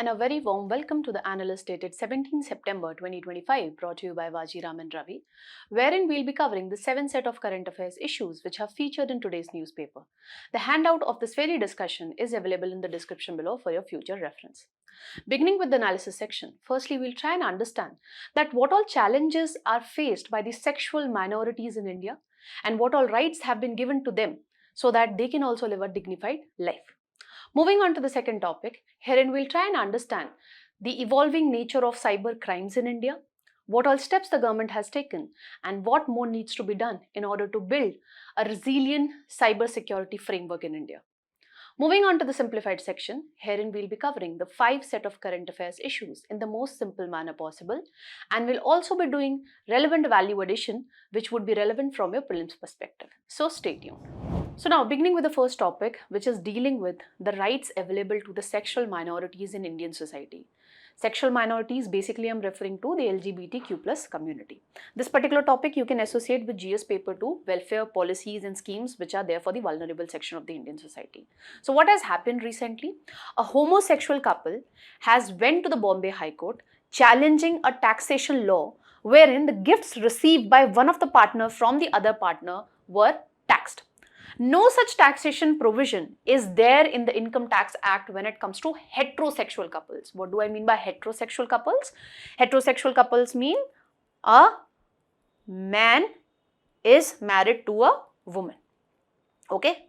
and a very warm welcome to the analyst dated 17 September 2025 brought to you by Vajiram and Ravi, wherein we'll be covering the 7 set of current affairs issues which are featured in today's newspaper. The handout of this very discussion is available in the description below for your future reference. Beginning with the analysis section, firstly we'll try and understand that what all challenges are faced by the sexual minorities in India and what all rights have been given to them so that they can also live a dignified life. Moving on to the second topic, herein we'll try and understand the evolving nature of cyber crimes in India, what all steps the government has taken, and what more needs to be done in order to build a resilient cyber security framework in India. Moving on to the simplified section, herein we'll be covering the 5 set of current affairs issues in the most simple manner possible, and we'll also be doing relevant value addition which would be relevant from your prelims perspective. So stay tuned. So now beginning with the first topic, which is dealing with the rights available to the sexual minorities in Indian society. Sexual minorities, basically I'm referring to the LGBTQ plus community. This particular topic you can associate with GS paper 2, welfare policies and schemes which are there for the vulnerable section of the Indian society. So what has happened recently? A homosexual couple has went to the Bombay High Court challenging a taxation law wherein the gifts received by one of the partner from the other partner were taxed. No such taxation provision is there in the Income Tax Act when it comes to heterosexual couples. What do I mean by heterosexual couples? Heterosexual couples mean a man is married to a woman. Okay?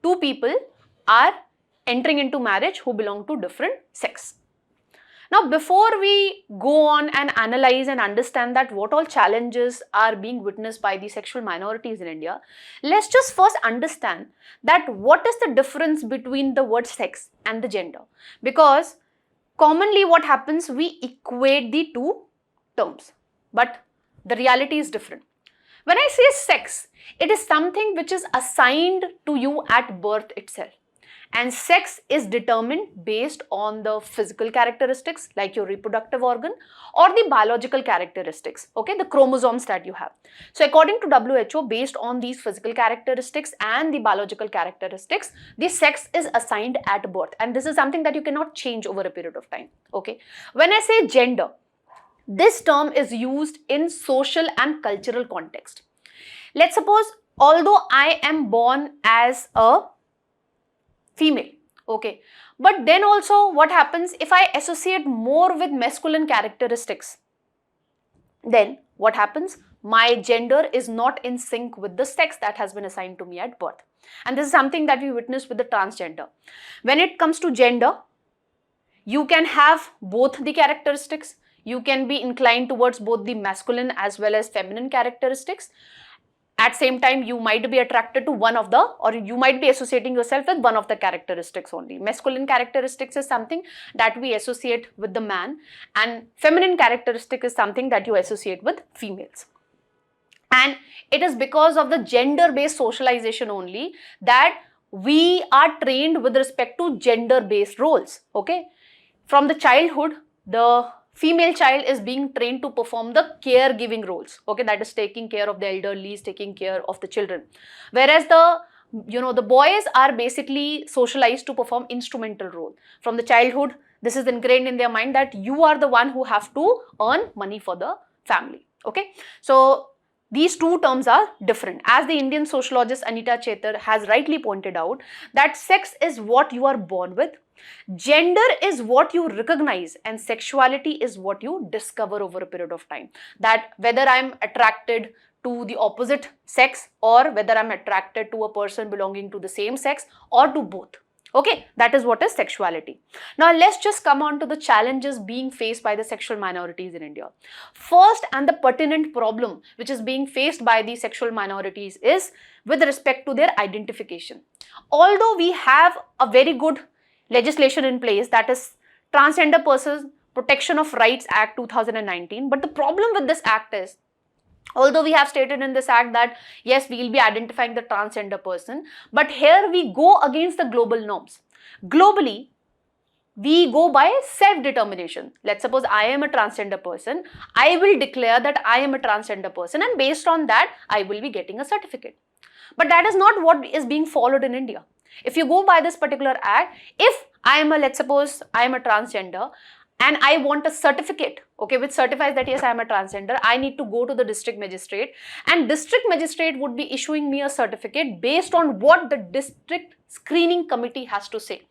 Two people are entering into marriage who belong to different sex. Now, before we go on and analyze and understand that what all challenges are being witnessed by the sexual minorities in India, let's just first understand that what is the difference between the word sex and the gender. Because commonly what happens, we equate the two terms, but the reality is different. When I say sex, it is something which is assigned to you at birth itself. And sex is determined based on the physical characteristics like your reproductive organ or the biological characteristics, okay, the chromosomes that you have. So according to WHO, based on these physical characteristics and the biological characteristics, the sex is assigned at birth, and this is something that you cannot change over a period of time, okay. When I say gender, this term is used in social and cultural context. Let's suppose, although I am born as a female, okay, but then also what happens if I associate more with masculine characteristics? Then what happens? My gender is not in sync with the sex that has been assigned to me at birth. And this is something that we witness with the transgender. When it comes to gender, you can have both the characteristics. You can be inclined towards both the masculine as well as feminine characteristics. At same time, you might be attracted to one of the, or you might be associating yourself with one of the characteristics only. Masculine characteristics is something that we associate with the man, and feminine characteristic is something that you associate with females. And it is because of the gender-based socialization only that we are trained with respect to gender-based roles, okay. From the childhood, the female child is being trained to perform the caregiving roles, okay, that is taking care of the elderly, taking care of the children. Whereas the boys are basically socialized to perform instrumental role. From the childhood, this is ingrained in their mind that you are the one who have to earn money for the family, okay. So these two terms are different. As the Indian sociologist Anita Chetar has rightly pointed out, that sex is what you are born with, gender is what you recognize, and sexuality is what you discover over a period of time. That whether I'm attracted to the opposite sex or whether I'm attracted to a person belonging to the same sex or to both. Okay, that is what is sexuality. Now let's just come on to the challenges being faced by the sexual minorities in India. First and the pertinent problem which is being faced by the sexual minorities is with respect to their identification. Although we have a very good legislation in place, that is Transgender Persons Protection of Rights Act 2019, but the problem with this act is, although we have stated in this act that yes, we will be identifying the transgender person, but here we go against the global norms. Globally, we go by self-determination. Let's suppose I am a transgender person, I will declare that I am a transgender person, and based on that, I will be getting a certificate. But that is not what is being followed in India. If you go by this particular act, if let's suppose I am a transgender and I want a certificate, okay, which certifies that yes, I am a transgender. I need to go to the district magistrate, and district magistrate would be issuing me a certificate based on what the district screening committee has to say.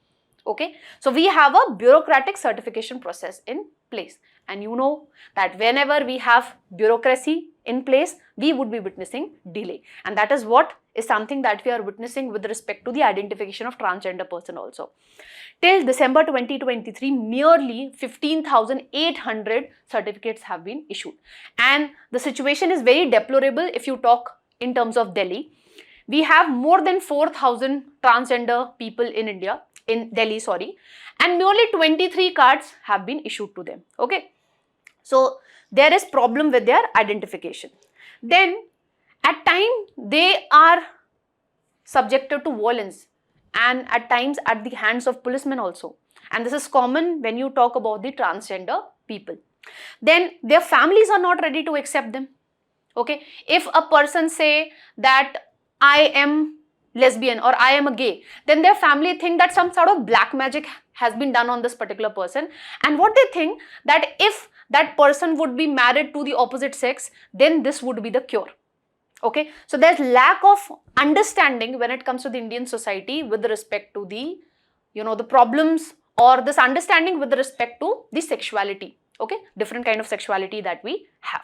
Okay, so we have a bureaucratic certification process in place, and you know that whenever we have bureaucracy in place, we would be witnessing delay, and that is what is something that we are witnessing with respect to the identification of transgender person also. Till December 2023, merely 15,800 certificates have been issued, and the situation is very deplorable if you talk in terms of Delhi. We have more than 4,000 transgender people in India, in Delhi, sorry, and merely 23 cards have been issued to them. Okay, so there is problem with their identification. Then at times they are subjected to violence, and at times at the hands of policemen also, and this is common when you talk about the transgender people. Then their families are not ready to accept them. Okay, if a person say that I am lesbian or I am a gay, then their family think that some sort of black magic has been done on this particular person, and what they think that if that person would be married to the opposite sex, then this would be the cure. Okay, so there's lack of understanding when it comes to the Indian society with respect to the, the problems, or this understanding with respect to the sexuality. Okay, different kind of sexuality that we have.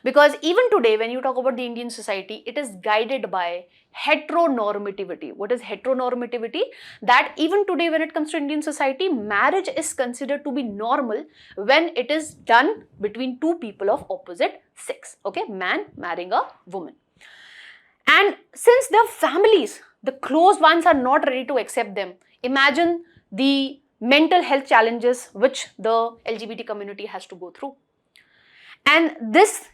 Because even today, when you talk about the Indian society, it is guided by heteronormativity. What is heteronormativity? That even today, when it comes to Indian society, marriage is considered to be normal when it is done between two people of opposite sex. Okay, man marrying a woman. And since their families, the close ones, are not ready to accept them, imagine the mental health challenges which the LGBT community has to go through. And this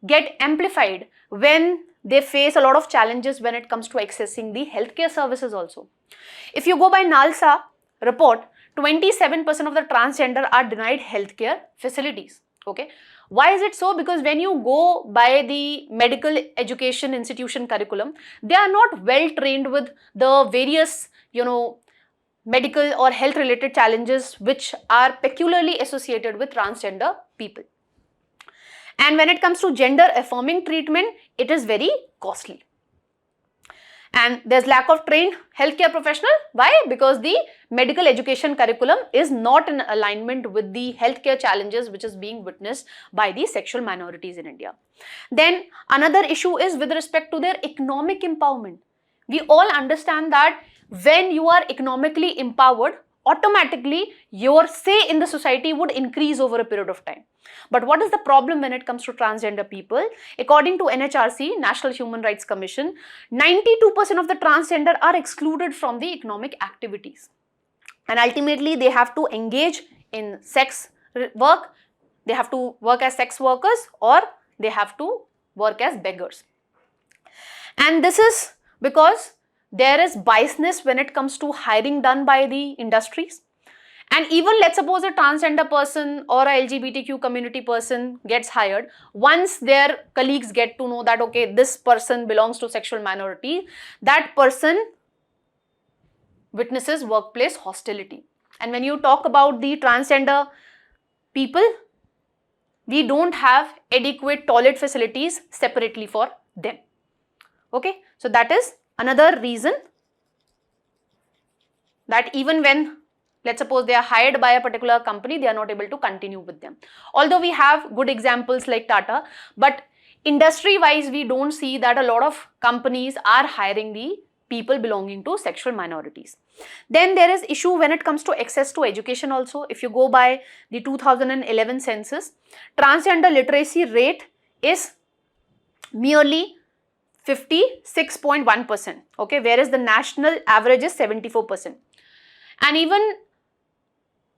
get amplified when they face a lot of challenges when it comes to accessing the healthcare services also. If you go by NALSA report, 27% of the transgender are denied healthcare facilities. Okay, why is it so? Because when you go by the medical education institution curriculum, they are not well trained with the various, medical or health related challenges which are peculiarly associated with transgender people. And when it comes to gender affirming treatment, it is very costly. And there's lack of trained healthcare professional. Why? Because the medical education curriculum is not in alignment with the healthcare challenges which is being witnessed by the sexual minorities in India. Then another issue is with respect to their economic empowerment. We all understand that when you are economically empowered, automatically your say in the society would increase over a period of time. But what is the problem when it comes to transgender people? According to NHRC, National Human Rights Commission, 92% of the transgender are excluded from the economic activities. And ultimately, they have to engage in sex work, they have to work as sex workers, or they have to work as beggars. And this is because there is biasness when it comes to hiring done by the industries. And even let's suppose a transgender person or a LGBTQ community person gets hired, once their colleagues get to know that, okay, this person belongs to sexual minority, that person witnesses workplace hostility. And when you talk about the transgender people, we don't have adequate toilet facilities separately for them. Okay, so that is another reason that even when, let's suppose, they are hired by a particular company, they are not able to continue with them. Although we have good examples like Tata, but industry wise we don't see that a lot of companies are hiring the people belonging to sexual minorities. Then there is issue when it comes to access to education also. If you go by the 2011 census, transgender literacy rate is merely 56.1%, okay, whereas the national average is 74%. And even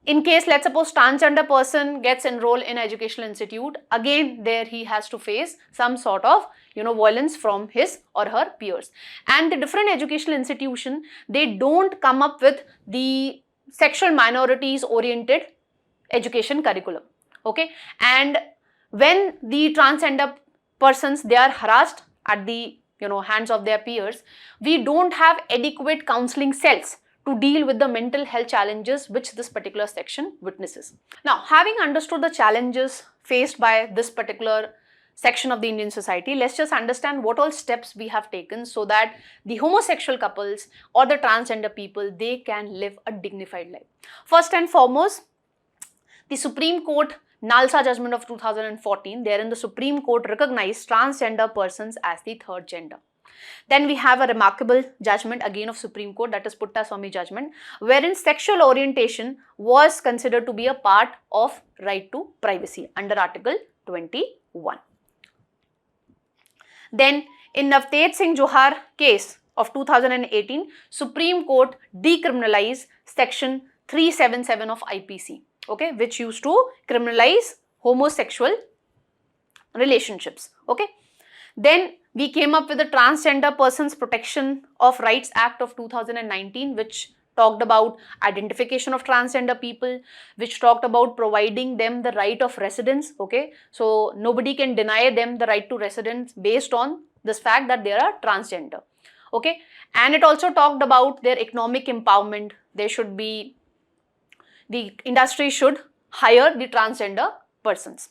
in case, let's suppose, transgender person gets enrolled in educational institute, again there he has to face some sort of violence from his or her peers. And the different educational institution, they don't come up with the sexual minorities oriented education curriculum. Okay, and when the transgender persons, they are harassed at the hands of their peers, we don't have adequate counseling cells to deal with the mental health challenges which this particular section witnesses. Now, having understood the challenges faced by this particular section of the Indian society, let's just understand what all steps we have taken so that the homosexual couples or the transgender people, they can live a dignified life. First and foremost, the Supreme Court Nalsa judgment of 2014, therein the Supreme Court recognized transgender persons as the third gender. Then we have a remarkable judgment again of Supreme Court, that is Puttaswamy judgment, wherein sexual orientation was considered to be a part of right to privacy under Article 21. Then in Navteej Singh Johar case of 2018, Supreme Court decriminalized section 377 of IPC, okay, which used to criminalize homosexual relationships, okay. Then we came up with the Transgender Persons Protection of Rights Act of 2019, which talked about identification of transgender people, which talked about providing them the right of residence, okay. So nobody can deny them the right to residence based on this fact that they are transgender, okay. And it also talked about their economic empowerment. There should be, the industry should hire the transgender persons.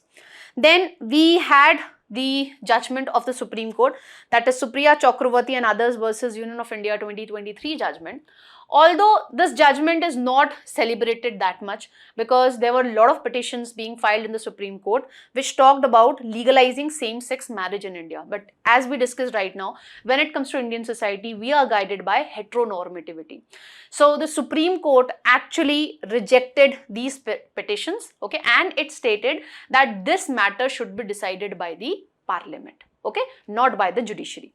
Then we had the judgment of the Supreme Court, that is Supriya Chakravarti and others versus Union of India 2023 judgment. Although this judgment is not celebrated that much because there were a lot of petitions being filed in the Supreme Court which talked about legalizing same-sex marriage in India. But as we discussed right now, when it comes to Indian society, we are guided by heteronormativity. So the Supreme Court actually rejected these petitions, okay, and it stated that this matter should be decided by the Parliament, okay, not by the judiciary.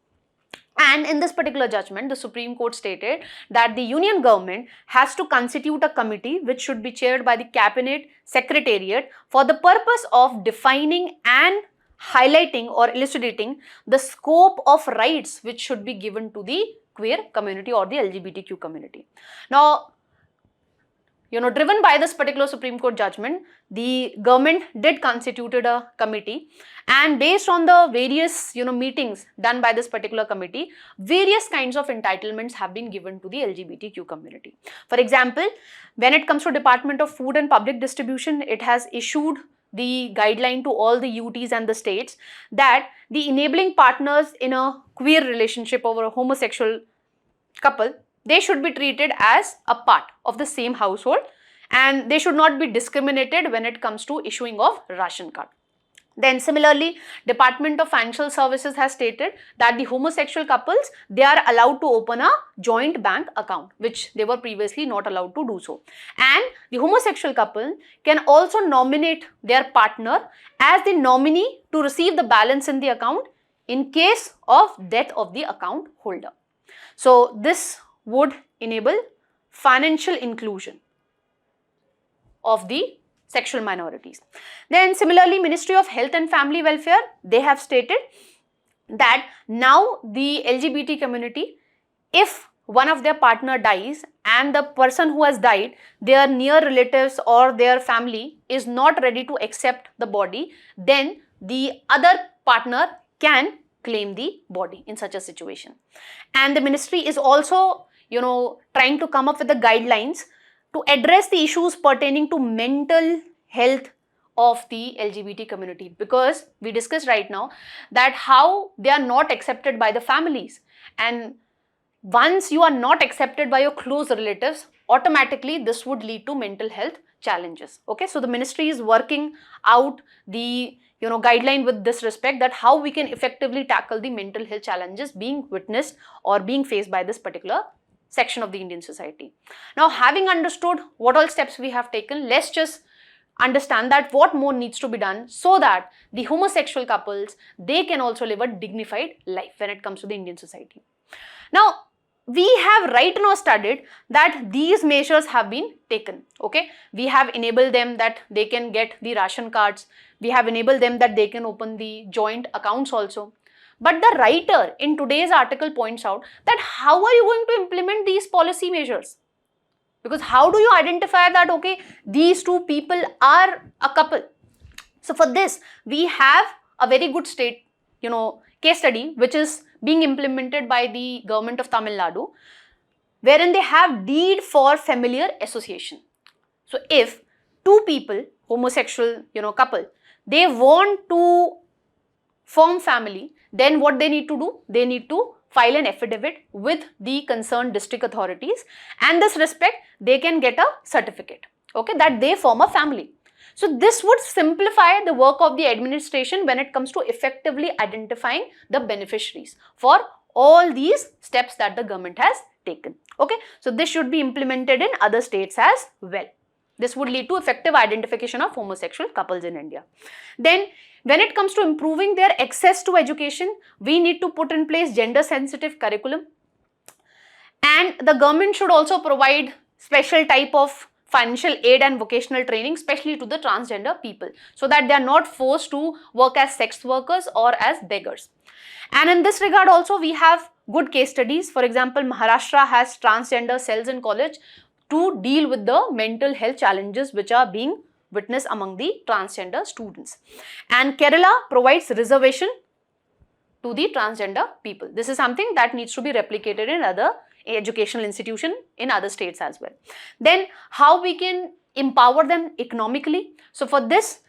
And in this particular judgment, the Supreme Court stated that the Union government has to constitute a committee which should be chaired by the Cabinet Secretariat for the purpose of defining and highlighting or elucidating the scope of rights which should be given to the queer community or the LGBTQ community. Now, driven by this particular Supreme Court judgment, the government did constituted a committee, and based on the various meetings done by this particular committee, various kinds of entitlements have been given to the LGBTQ community. For example, when it comes to Department of Food and Public Distribution, it has issued the guideline to all the UTs and the states that the enabling partners in a queer relationship or a homosexual couple, they should be treated as a part of the same household and they should not be discriminated when it comes to issuing of ration card. Then similarly, Department of Financial Services has stated that the homosexual couples, they are allowed to open a joint bank account, which they were previously not allowed to do so. And the homosexual couple can also nominate their partner as the nominee to receive the balance in the account in case of death of the account holder. So this would enable financial inclusion of the sexual minorities. Then similarly, Ministry of Health and Family Welfare, they have stated that now the LGBT community, if one of their partner dies and the person who has died, their near relatives or their family is not ready to accept the body, then the other partner can claim the body in such a situation. And the ministry is also trying to come up with the guidelines to address the issues pertaining to mental health of the LGBT community, because we discussed right now that how they are not accepted by the families, and once you are not accepted by your close relatives, automatically this would lead to mental health challenges. Okay, so the ministry is working out the guideline with this respect, that how we can effectively tackle the mental health challenges being witnessed or being faced by this particular section of the Indian society. Now, having understood what all steps we have taken, let's just understand that what more needs to be done so that the homosexual couples, they can also live a dignified life when it comes to the Indian society. Now, we have right now studied that these measures have been taken, okay. We have enabled them that they can get the ration cards. We have enabled them that they can open the joint accounts also. But the writer in today's article points out that how are you going to implement these policy measures? Because how do you identify that, okay, these two people are a couple? So for this, we have a very good case study which is being implemented by the government of Tamil Nadu. wherein they have deed for familiar association. So if two people, homosexual, couple, they want to form family, then what they need to do? They need to file an affidavit with the concerned district authorities, and this respect they can get a certificate, okay, that they form a family. So this would simplify the work of the administration when it comes to effectively identifying the beneficiaries for all these steps that the government has taken. Okay, so this should be implemented in other states as well. This would lead to effective identification of homosexual couples in India. Then when it comes to improving their access to education, we need to put in place gender sensitive curriculum, and the government should also provide special type of financial aid and vocational training, especially to the transgender people, so that they are not forced to work as sex workers or as beggars. And in this regard also, we have good case studies. For example, Maharashtra has transgender cells in college to deal with the mental health challenges which are being witnessed among the transgender students. And Kerala provides reservation to the transgender people. This is something that needs to be replicated in other educational institution in other states as well. Then how we can empower them economically? So for this,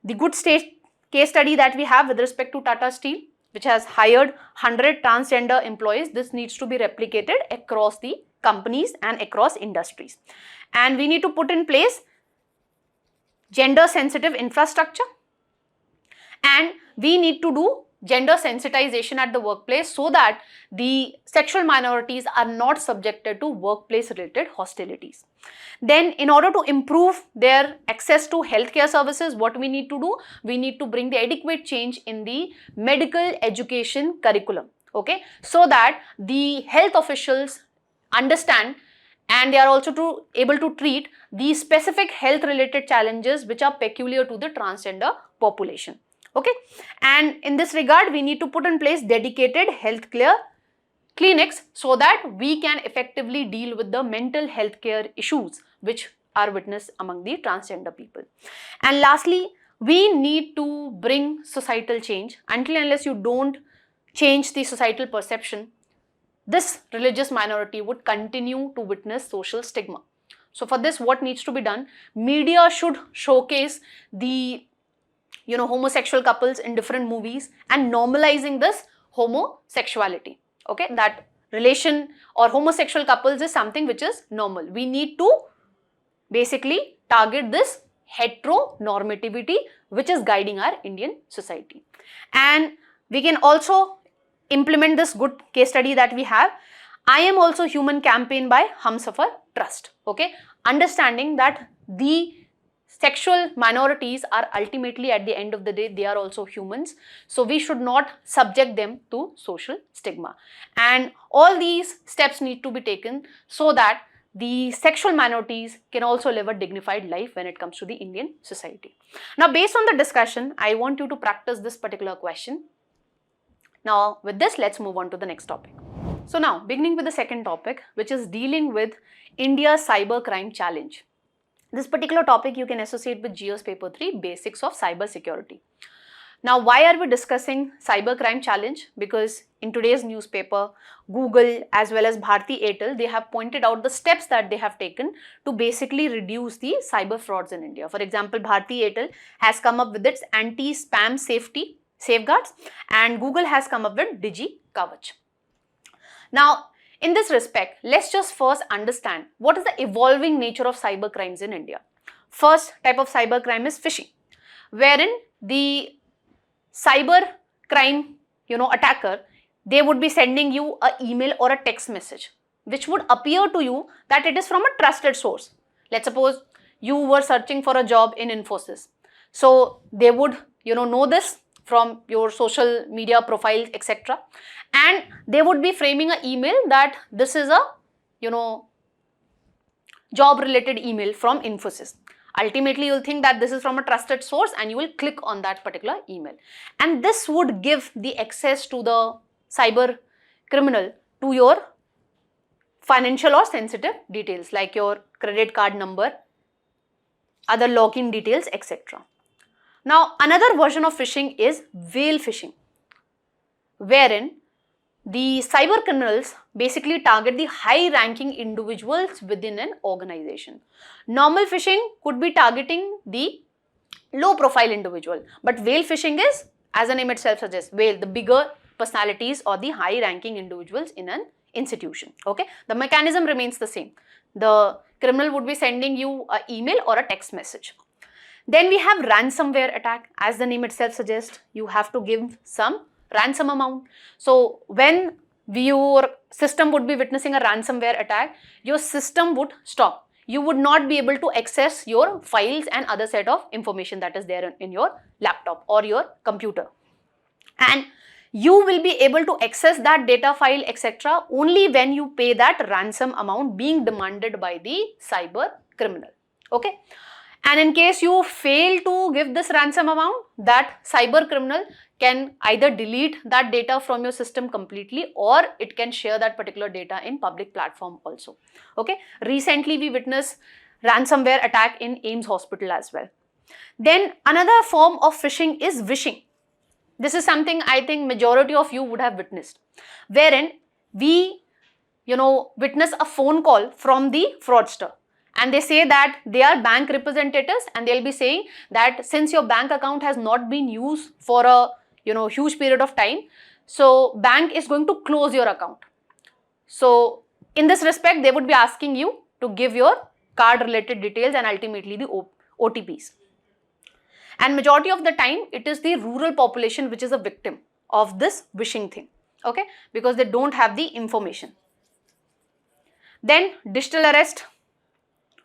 the good state case study that we have with respect to Tata Steel, which has hired 100 transgender employees, this needs to be replicated across the companies and across industries. And we need to put in place gender sensitive infrastructure, and we need to do gender sensitization at the workplace so that the sexual minorities are not subjected to workplace related hostilities. Then in order to improve their access to healthcare services, what we need to do? We need to bring the adequate change in the medical education curriculum, okay, so that the health officials understand and they are also able to treat the specific health related challenges which are peculiar to the transgender population. Okay, and in this regard, we need to put in place dedicated healthcare clinics so that we can effectively deal with the mental health care issues which are witnessed among the transgender people. And lastly, we need to bring societal change. Until and unless you don't change the societal perception, this religious minority would continue to witness social stigma. So for this, what needs to be done? Media should showcase the homosexual couples in different movies and normalizing this homosexuality. Okay, that relation or homosexual couples is something which is normal. We need to basically target this heteronormativity which is guiding our Indian society. And we can also implement this good case study that we have. I Am Also Human campaign by Humsafar Trust. Okay, understanding that the sexual minorities are ultimately, at the end of the day, they are also humans. So we should not subject them to social stigma. And all these steps need to be taken so that the sexual minorities can also live a dignified life when it comes to the Indian society. Now, based on the discussion, I want you to practice this particular question. Now, with this, let's move on to the next topic. So now, beginning with the second topic, which is dealing with India's cybercrime challenge. This particular topic you can associate with GS Paper 3, Basics of Cyber Security. Now, why are we discussing cybercrime challenge? Because in today's newspaper, Google as well as Bharti Airtel, they have pointed out the steps that they have taken to basically reduce the cyber frauds in India. For example, Bharti Airtel has come up with its anti-spam safety safeguards, and Google has come up with Digi Kavach. Now, in this respect, let's just first understand what is the evolving nature of cyber crimes in India. First type of cyber crime is phishing, wherein the cyber crime, attacker, they would be sending you an email or a text message, which would appear to you that it is from a trusted source. Let's suppose you were searching for a job in Infosys. So they would, know this from your social media profiles, etc. And they would be framing an email that this is a, job related email from Infosys. Ultimately, you'll think that this is from a trusted source and you will click on that particular email. And this would give the access to the cyber criminal to your financial or sensitive details like your credit card number, other login details, etc. Now, another version of phishing is whale phishing, wherein the cyber criminals basically target the high ranking individuals within an organization. Normal phishing could be targeting the low profile individual, but whale phishing is, as the name itself suggests, whale, the bigger personalities or the high ranking individuals in an institution. Okay, the mechanism remains the same. The criminal would be sending you an email or a text message. Then we have ransomware attack. As the name itself suggests, you have to give some ransom amount. So when your system would be witnessing a ransomware attack, your system would stop. You would not be able to access your files and other set of information that is there in your laptop or your computer. And you will be able to access that data file, etc., only when you pay that ransom amount being demanded by the cyber criminal. Okay. And in case you fail to give this ransom amount, that cyber criminal can either delete that data from your system completely, or it can share that particular data in public platform also. Okay. Recently we witnessed ransomware attack in AIIMS hospital as well. Then another form of phishing is wishing. This is something I think majority of you would have witnessed, wherein we witness a phone call from the fraudster. And they say that they are bank representatives, and they'll be saying that since your bank account has not been used for a huge period of time, so bank is going to close your account. So in this respect, they would be asking you to give your card related details and ultimately the OTPs. And majority of the time, it is the rural population which is a victim of this wishing thing. Okay, because they don't have the information. Then digital arrest.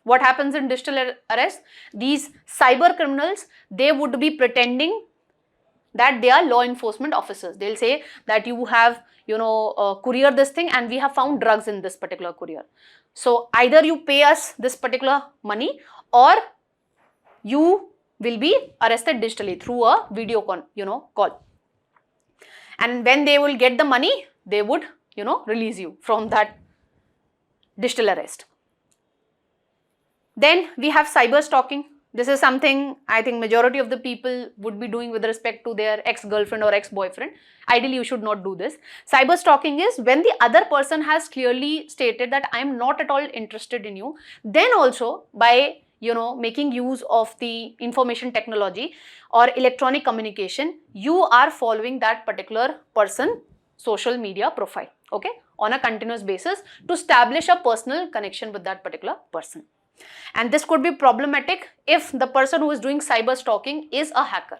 What happens in digital arrest? These cyber criminals, they would be pretending that they are law enforcement officers. They'll say that you have, courier this thing and we have found drugs in this particular courier. So either you pay us this particular money or you will be arrested digitally through a video call. And when they will get the money, they would, release you from that digital arrest. Then we have cyber stalking. This is something I think majority of the people would be doing with respect to their ex-girlfriend or ex-boyfriend. Ideally, you should not do this. Cyber stalking is when the other person has clearly stated that I am not at all interested in you. Then also by making use of the information technology or electronic communication, you are following that particular person social media profile, okay, on a continuous basis to establish a personal connection with that particular person. And this could be problematic if the person who is doing cyber stalking is a hacker.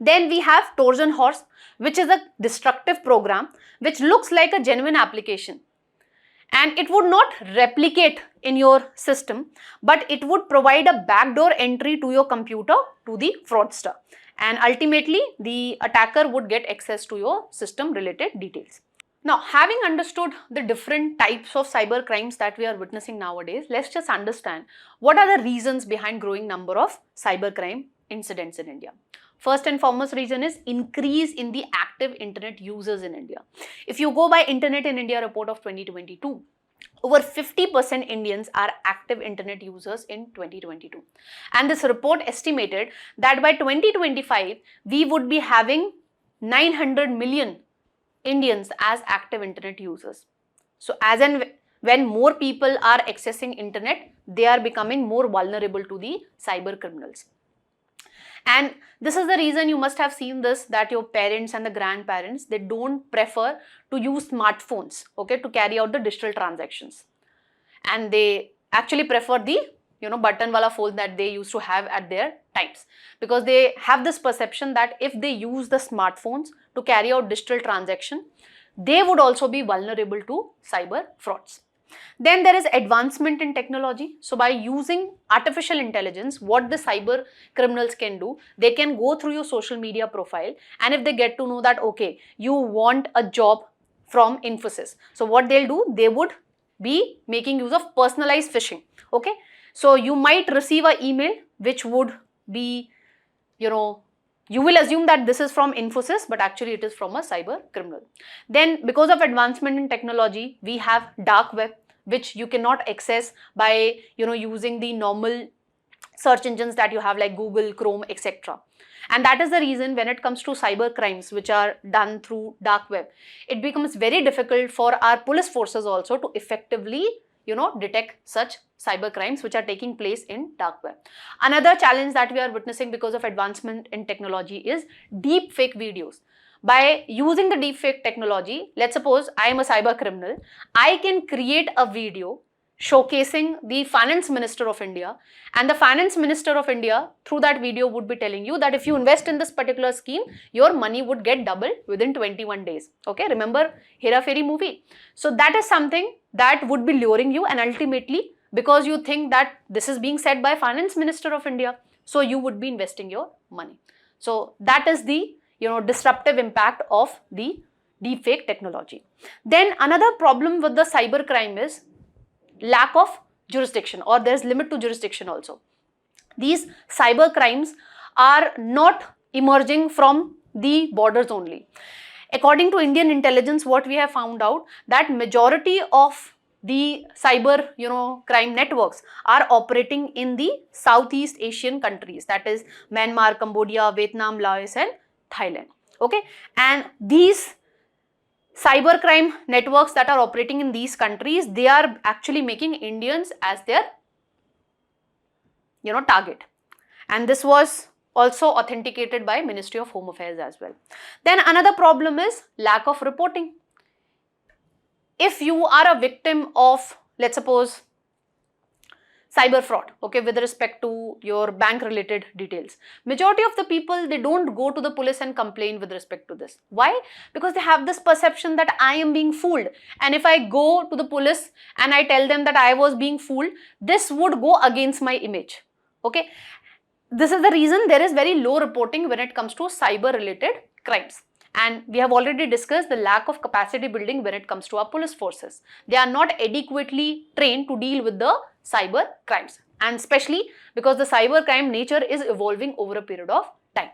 Then we have Trojan horse, which is a destructive program which looks like a genuine application. And it would not replicate in your system, but it would provide a backdoor entry to your computer to the fraudster. And ultimately, the attacker would get access to your system related details. Now, having understood the different types of cyber crimes that we are witnessing nowadays, let's just understand what are the reasons behind growing number of cyber crime incidents in India. First and foremost reason is increase in the active internet users in India. If you go by Internet in India report of 2022, over 50% Indians are active internet users in 2022. And this report estimated that by 2025, we would be having 900 million Indians as active internet users. So as and when more people are accessing internet, they are becoming more vulnerable to the cyber criminals. And this is the reason you must have seen this, that your parents and the grandparents, they don't prefer to use smartphones, okay, to carry out the digital transactions. And they actually prefer the button wala phone that they used to have at their times, because they have this perception that if they use the smartphones to carry out digital transaction, they would also be vulnerable to cyber frauds. Then there is advancement in technology. So by using artificial intelligence, what the cyber criminals can do, they can go through your social media profile, and if they get to know that, okay, you want a job from Infosys, so what they'll do, they would be making use of personalized phishing, okay. So you might receive an email which would be, you will assume that this is from Infosys, but actually it is from a cyber criminal. Then because of advancement in technology, we have dark web, which you cannot access by using the normal search engines that you have like Google, Chrome, etc. And that is the reason when it comes to cyber crimes which are done through dark web, it becomes very difficult for our police forces also to effectively, detect such cyber crimes which are taking place in dark web. Another challenge that we are witnessing because of advancement in technology is deep fake videos. By using the deep fake technology, let's suppose I am a cyber criminal, I can create a video showcasing the finance minister of India, and the finance minister of India through that video would be telling you that if you invest in this particular scheme, your money would get double within 21 days. Okay, remember Hera Fairy movie? So that is something that would be luring you, and ultimately because you think that this is being said by finance minister of India, so you would be investing your money. So that is the disruptive impact of the deepfake technology. Then another problem with the cyber crime is lack of jurisdiction, or there's limit to jurisdiction also. These cyber crimes are not emerging from the borders only. According to Indian intelligence, what we have found out that majority of the cyber crime networks are operating in the Southeast Asian countries, that is Myanmar, Cambodia, Vietnam, Laos and Thailand. Okay, and these cyber crime networks that are operating in these countries, they are actually making Indians as their target, and this was also authenticated by Ministry of Home Affairs as well. Then another problem is lack of reporting. If you are a victim of, let's suppose, cyber fraud, okay, with respect to your bank related details, majority of the people, they don't go to the police and complain with respect to this. Why? Because they have this perception that I am being fooled, and if I go to the police and I tell them that I was being fooled, this would go against my image. Okay, this is the reason there is very low reporting when it comes to cyber related crimes. And we have already discussed the lack of capacity building when it comes to our police forces. They are not adequately trained to deal with the cyber crimes, and especially because the cyber crime nature is evolving over a period of time.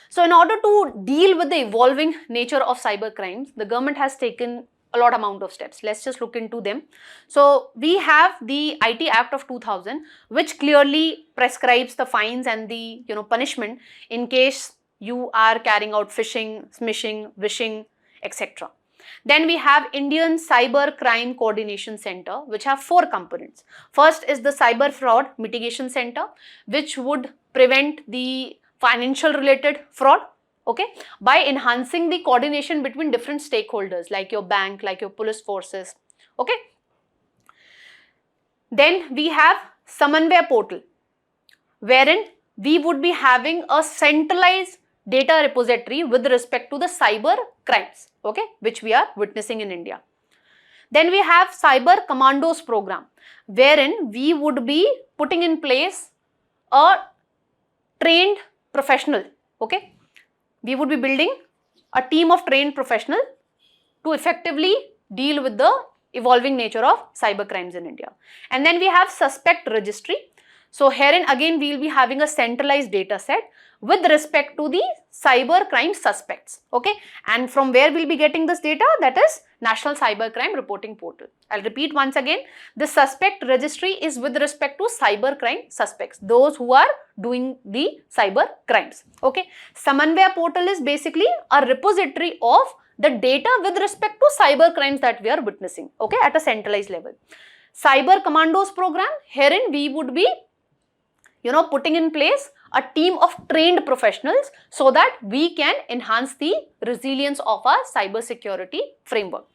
So in order to deal with the evolving nature of cyber crimes, the government has taken a lot amount of steps. Let's just look into them. So we have the IT Act of 2000, which clearly prescribes the fines and the punishment in case you are carrying out phishing, smishing, wishing, etc. Then we have Indian Cyber Crime Coordination Center, which have 4 components. First is the Cyber Fraud Mitigation Center, which would prevent the financial related fraud, okay, by enhancing the coordination between different stakeholders like your bank, like your police forces, okay. Then we have Samanvaya Portal, wherein we would be having a centralized data repository with respect to the cyber crimes, okay, which we are witnessing in India. Then we have Cyber Commandos program, wherein we would be putting in place a trained professional, okay. We would be building a team of trained professionals to effectively deal with the evolving nature of cyber crimes in India. And then we have Suspect Registry. So herein again we will be having a centralized data set with respect to the cyber crime suspects, okay. And from where we'll be getting this data? That is National Cyber Crime Reporting Portal. I'll repeat once again, the Suspect Registry is with respect to cyber crime suspects, those who are doing the cyber crimes, okay. Samanvaya Portal is basically a repository of the data with respect to cyber crimes that we are witnessing, okay, at a centralized level. Cyber Commandos program, herein we would be putting in place a team of trained professionals so that we can enhance the resilience of our cyber security framework.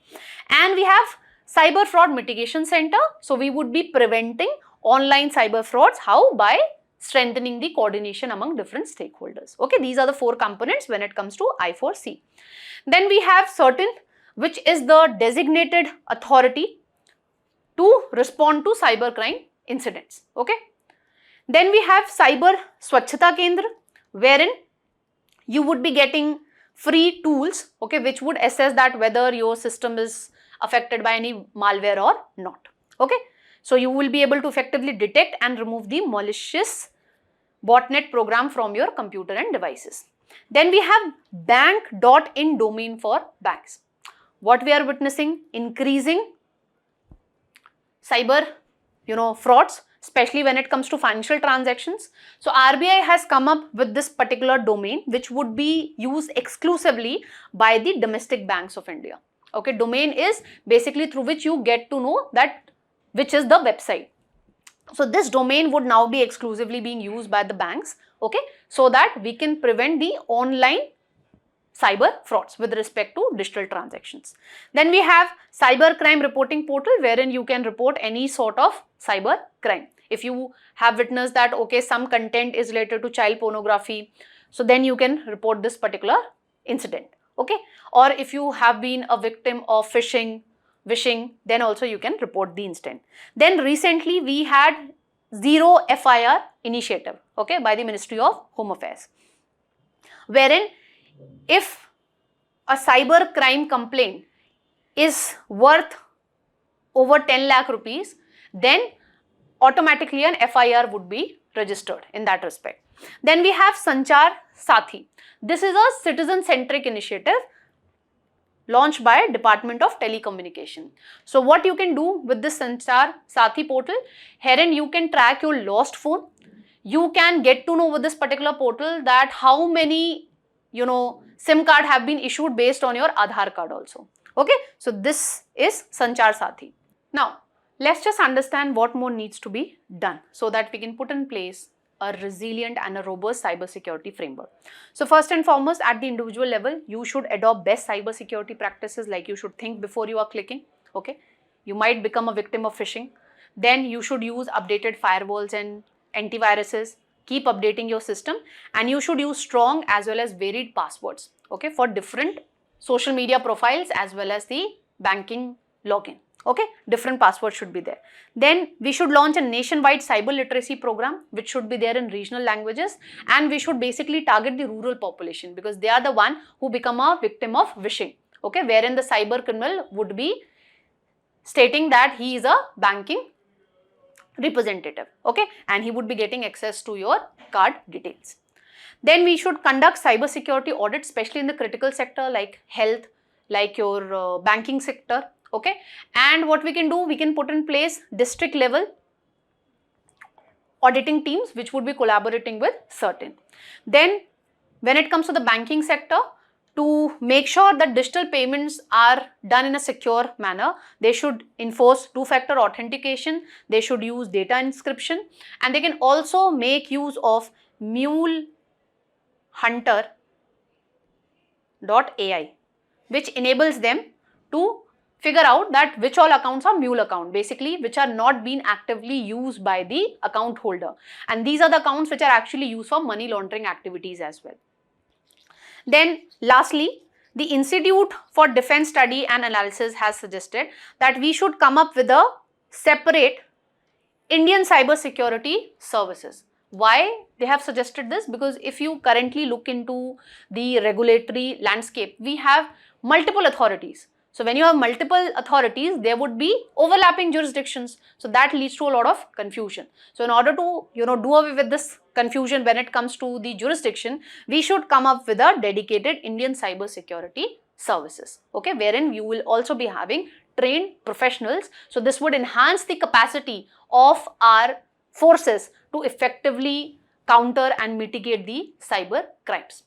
And we have Cyber Fraud Mitigation Center. So we would be preventing online cyber frauds. How? By strengthening the coordination among different stakeholders. Okay, these are the 4 components when it comes to I4C. Then we have CERT-In, which is the designated authority to respond to cybercrime incidents. Okay. Then we have Cyber Swachhata Kendra, wherein you would be getting free tools, okay, which would assess that whether your system is affected by any malware or not. Okay. So you will be able to effectively detect and remove the malicious botnet program from your computer and devices. Then we have bank.in domain for banks. What we are witnessing? Increasing cyber frauds especially when it comes to financial transactions. So RBI has come up with this particular domain which would be used exclusively by the domestic banks of India. Okay, domain is basically through which you get to know that which is the website. So this domain would now be exclusively being used by the banks, okay, so that we can prevent the online cyber frauds with respect to digital transactions. Then we have cyber crime reporting portal, wherein you can report any sort of cyber crime. If you have witnessed that, okay, some content is related to child pornography, so then you can report this particular incident, okay. Or if you have been a victim of phishing, wishing, then also you can report the incident. Then recently we had Zero FIR initiative, okay, by the Ministry of Home Affairs, wherein if a cyber crime complaint is worth over 10 lakh rupees, then automatically an FIR would be registered in that respect. Then we have Sanchar Sathi. This is a citizen-centric initiative launched by Department of Telecommunication. So what you can do with this Sanchar Sathi portal, herein you can track your lost phone. You can get to know with this particular portal that how many SIM card have been issued based on your Aadhaar card also. Okay, so this is Sanchar Sathi. Now, let's just understand what more needs to be done so that we can put in place a resilient and a robust cybersecurity framework. So first and foremost, at the individual level, you should adopt best cybersecurity practices, like you should think before you are clicking. Okay, you might become a victim of phishing. Then you should use updated firewalls and antiviruses. Keep updating your system, and you should use strong as well as varied passwords, okay, for different social media profiles as well as the banking login. Okay, different passwords should be there. Then we should launch a nationwide cyber literacy program which should be there in regional languages, and we should basically target the rural population because they are the one who become a victim of phishing, okay, wherein the cyber criminal would be stating that he is a banking representative, okay, and he would be getting access to your card details. Then we should conduct cyber security audits, especially in the critical sector like health, like your banking sector, okay. And what we can do, we can put in place district level auditing teams which would be collaborating with certain. Then when it comes to the banking sector, to make sure that digital payments are done in a secure manner, they should enforce two-factor authentication, they should use data encryption, and they can also make use of MuleHunter.ai, which enables them to figure out that which all accounts are mule account, basically which are not being actively used by the account holder, and these are the accounts which are actually used for money laundering activities as well. Then lastly, the Institute for Defense Study and Analysis has suggested that we should come up with a separate Indian cyber security services. Why they have suggested this? Because if you currently look into the regulatory landscape, we have multiple authorities. So when you have multiple authorities, there would be overlapping jurisdictions. So that leads to a lot of confusion. So in order to do away with this confusion when it comes to the jurisdiction, we should come up with a dedicated Indian cyber security services, okay, wherein you will also be having trained professionals. So this would enhance the capacity of our forces to effectively counter and mitigate the cyber crimes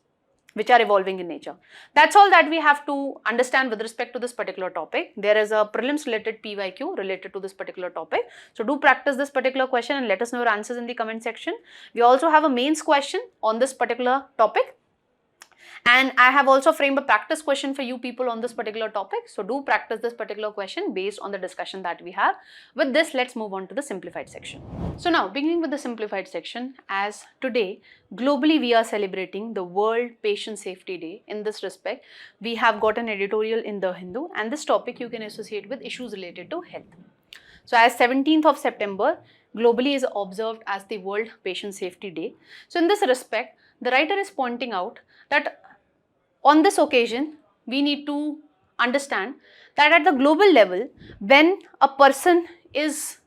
which are evolving in nature. That's all that we have to understand with respect to this particular topic. There is a prelims related PYQ related to this particular topic. So do practice this particular question and let us know your answers in the comment section. We also have a mains question on this particular topic. And I have also framed a practice question for you people on this particular topic. So do practice this particular question based on the discussion that we have. With this, let's move on to the simplified section. So now, beginning with the simplified section, as today, globally we are celebrating the World Patient Safety Day. In this respect, we have got an editorial in The Hindu, and this topic you can associate with issues related to health. So as 17th of September, globally is observed as the World Patient Safety Day. So in this respect, the writer is pointing out that on this occasion, we need to understand that at the global level, when a person is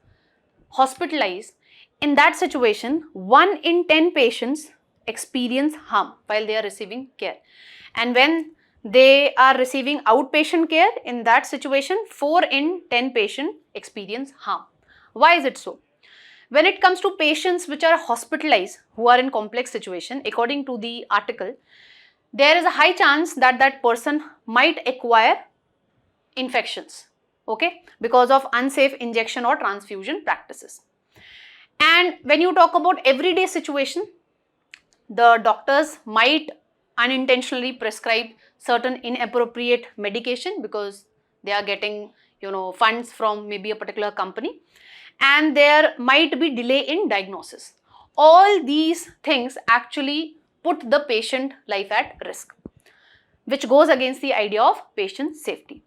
hospitalized, in that situation, 1 in 10 patients experience harm while they are receiving care. And when they are receiving outpatient care, in that situation, 4 in 10 patients experience harm. Why is it so? When it comes to patients which are hospitalized, who are in complex situation, according to the article, there is a high chance that that person might acquire infections, okay, because of unsafe injection or transfusion practices. And when you talk about everyday situation, the doctors might unintentionally prescribe certain inappropriate medication because they are getting, funds from maybe a particular company, and there might be delay in diagnosis. All these things actually put the patient life at risk, which goes against the idea of patient safety.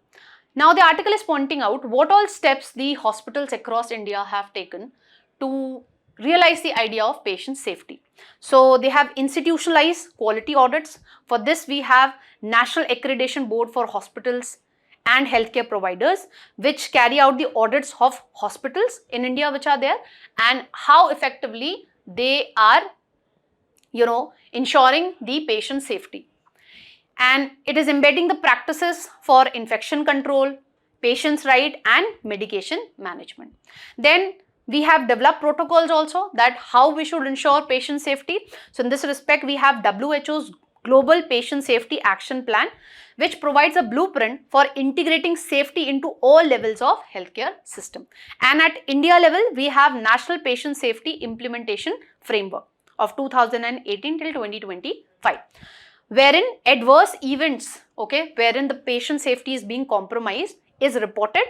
Now, the article is pointing out what all steps the hospitals across India have taken to realize the idea of patient safety. So, they have institutionalized quality audits. For this, we have National Accreditation Board for Hospitals and Healthcare Providers, which carry out the audits of hospitals in India which are there, and how effectively they are, ensuring the patient safety. And it is embedding the practices for infection control, patient's right, and medication management. Then we have developed protocols also that how we should ensure patient safety. So in this respect, we have WHO's Global Patient Safety Action Plan, which provides a blueprint for integrating safety into all levels of healthcare system. And at India level, we have National Patient Safety Implementation Framework of 2018 till 2025. Wherein adverse events, okay, wherein the patient safety is being compromised is reported,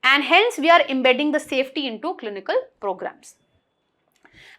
and hence we are embedding the safety into clinical programs.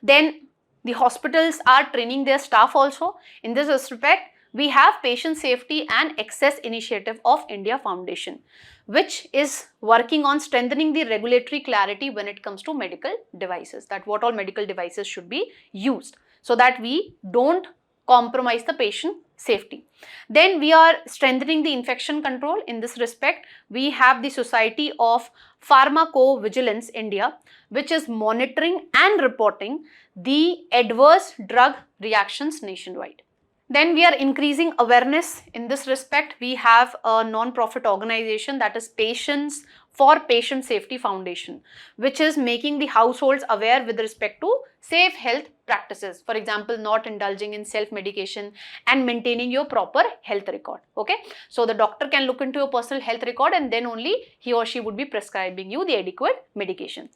Then the hospitals are training their staff also. In this respect, we have Patient Safety and Access Initiative of India Foundation, which is working on strengthening the regulatory clarity when it comes to medical devices, that what all medical devices should be used so that we don't compromise the patient safety. Then we are strengthening the infection control. In this respect, we have the Society of Pharmacovigilance India, which is monitoring and reporting the adverse drug reactions nationwide. Then we are increasing awareness. In this respect, we have a non-profit organization, that is Patients for Patient Safety Foundation, which is making the households aware with respect to safe health practices. For example, not indulging in self-medication and maintaining your proper health record. Okay, so the doctor can look into your personal health record and then only he or she would be prescribing you the adequate medication.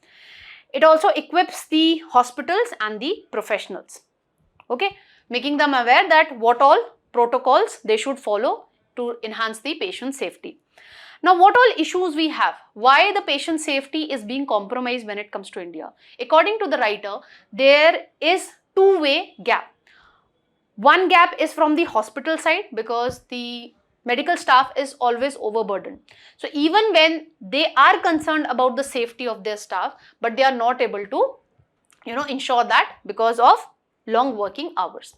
It also equips the hospitals and the professionals, okay, making them aware that what all protocols they should follow to enhance the patient safety. Now, what all issues we have? Why the patient safety is being compromised when it comes to India? According to the writer, there is two-way gap. One gap is from the hospital side because the medical staff is always overburdened. So even when they are concerned about the safety of their staff, but they are not able to, ensure that because of long working hours.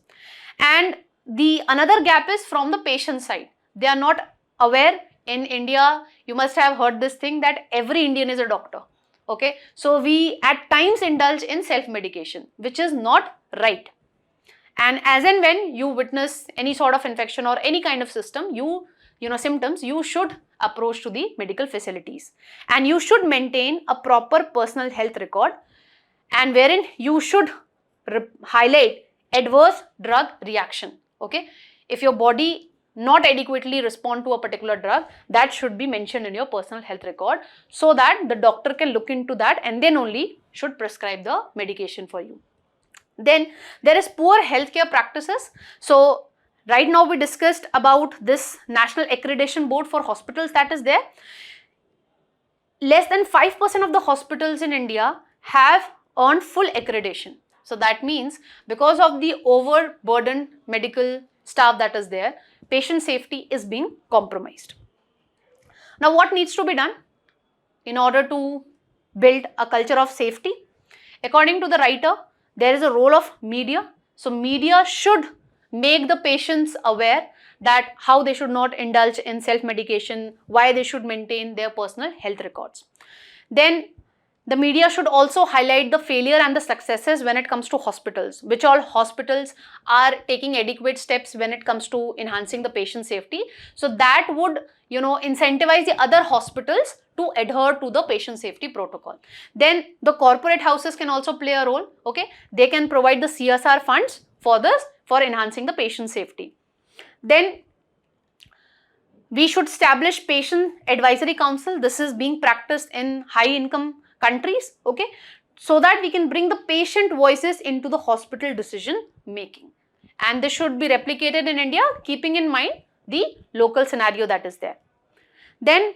And the another gap is from the patient side. They are not aware. In India, you must have heard this thing that every Indian is a doctor. Okay, so we at times indulge in self-medication, which is not right. And as and when you witness any sort of infection or any kind of symptoms, you should approach to the medical facilities, and you should maintain a proper personal health record, and wherein you should highlight adverse drug reaction. Okay, if your body not adequately respond to a particular drug, that should be mentioned in your personal health record so that the doctor can look into that and then only should prescribe the medication for you. Then there is poor healthcare practices. So right now we discussed about this National Accreditation Board for Hospitals that is there. Less than 5% of the hospitals in India have earned full accreditation. So that means because of the overburdened medical staff that is there, patient safety is being compromised. Now, what needs to be done in order to build a culture of safety? According to the writer, there is a role of media. So media should make the patients aware that how they should not indulge in self-medication, why they should maintain their personal health records. Then The media should also highlight the failure and the successes when it comes to hospitals, which all hospitals are taking adequate steps when it comes to enhancing the patient safety. So that would, incentivize the other hospitals to adhere to the patient safety protocol. Then the corporate houses can also play a role, okay? They can provide the CSR funds for this, for enhancing the patient safety. Then we should establish patient advisory council. This is being practiced in high income countries, okay, so that we can bring the patient voices into the hospital decision making. And this should be replicated in India, keeping in mind the local scenario that is there. Then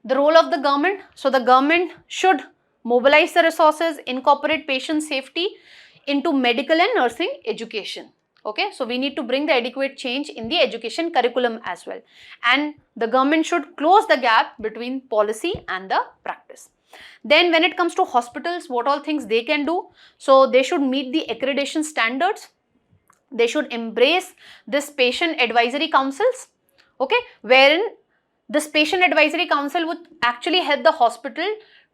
the role of the government. So the government should mobilize the resources, incorporate patient safety into medical and nursing education. Okay, so we need to bring the adequate change in the education curriculum as well. And the government should close the gap between policy and the practice. Then when it comes to hospitals, what all things they can do? So they should meet the accreditation standards. They should embrace this patient advisory councils, okay, wherein this patient advisory council would actually help the hospital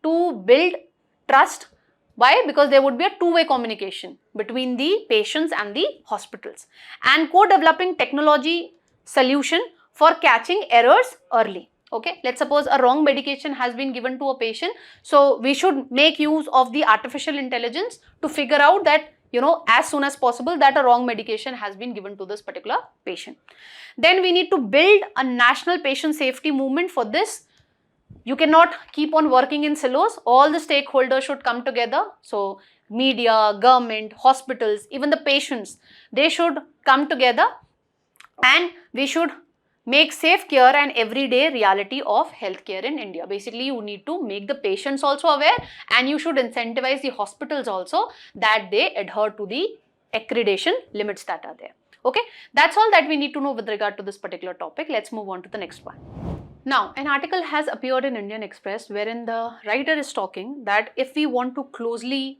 to build trust. Why? Because there would be a two-way communication between the patients and the hospitals, and co-developing technology solution for catching errors early. Okay, let's suppose a wrong medication has been given to a patient. So we should make use of the artificial intelligence to figure out that, as soon as possible, that a wrong medication has been given to this particular patient. Then we need to build a national patient safety movement. For this, you cannot keep on working in silos. All the stakeholders should come together. So media, government, hospitals, even the patients, they should come together, and we should make safe care an everyday reality of healthcare in India. Basically, you need to make the patients also aware, and you should incentivize the hospitals also that they adhere to the accreditation limits that are there. Okay, that's all that we need to know with regard to this particular topic. Let's move on to the next one. Now, an article has appeared in Indian Express wherein the writer is talking that if we want to closely